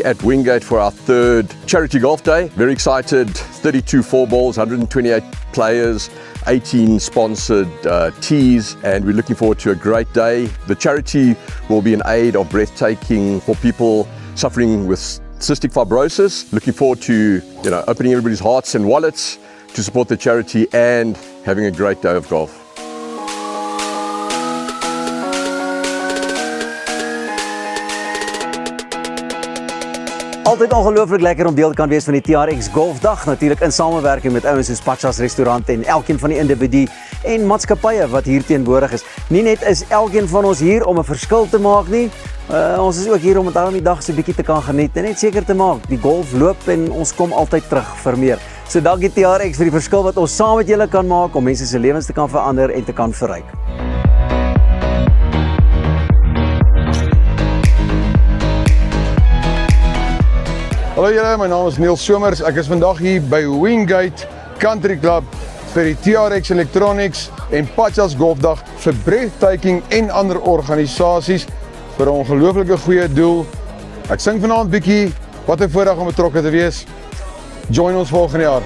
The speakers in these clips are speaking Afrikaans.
at Wingate for our third charity golf day. Very excited, 32 4 balls, 128 players, 18 sponsored tees, and we're looking forward to a great day. The charity will be in aid of breathtaking for people suffering with cystic fibrosis. Looking forward to opening everybody's hearts and wallets to support the charity and having a great day of golf. Altyd ongelooflik lekker om deel te kan wees van die TRX Golfdag, natuurlik in samewerking met ouens soos Pachas Restaurant en elkeen van die individu en maatskappye wat hier teenwoordig is. Nie net is elkeen van ons hier om 'n verskil te maak nie, ons is ook hier om dit die dag so 'n bietjie te kan geniet en net seker te maak die golf loop en ons kom altyd terug vir meer. So dankie TRX vir die verskil wat ons saam met julle kan maak om mense se lewens te kan verander en te kan verryk. Hallo julle, my naam is Neil Somers. Ek is vandag hier by Wingate Country Club vir die TRX Electronics en Pachas Golfdag vir breathtaking en ander organisasies vir 'n ongelooflike goeie doel. Ek sing vanaand bietjie, wat 'n voorreg om betrokke te wees. Join ons volgende jaar.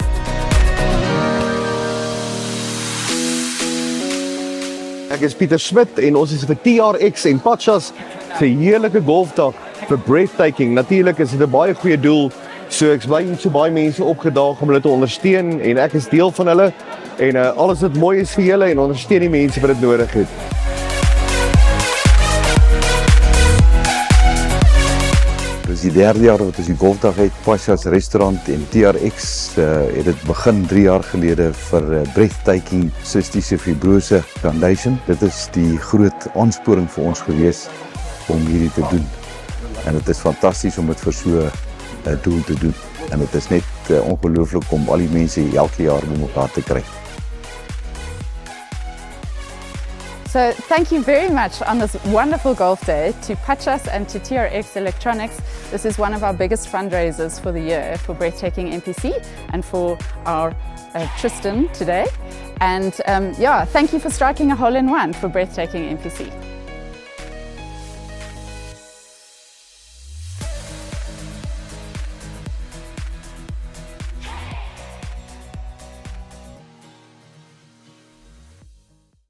Ek is Pieter Smit en ons is vir TRX en Pachas vir heerlike golfdag vir breathtaking. Natuurlik is dit 'n baie goeie doel. So ek bly so baie mense opgedaag om hulle te ondersteun en ek is deel van hulle en alles wat mooi is vir julle en ondersteun die mense wat dit nodig het. Dit is die derde jaar wat ons die golfdag het. Pachas Restaurant en TRX het dit begin 3 jaar gelede vir Breathtaking Cystic Fibrose Foundation. Dit is die groot aansporing vir ons gewees om hierdie te doen. En dit is fantasties om dit vir so 'n doel te doen. En dit is net ongelooflik om al die mense elke jaar bymekaar te kry. So thank you very much on this wonderful golf day to Pachas and to TRX Electronics. This is one of our biggest fundraisers for the year for Breathtaking NPC and for our Tristan today. And yeah, thank you for striking a hole in one for Breathtaking NPC.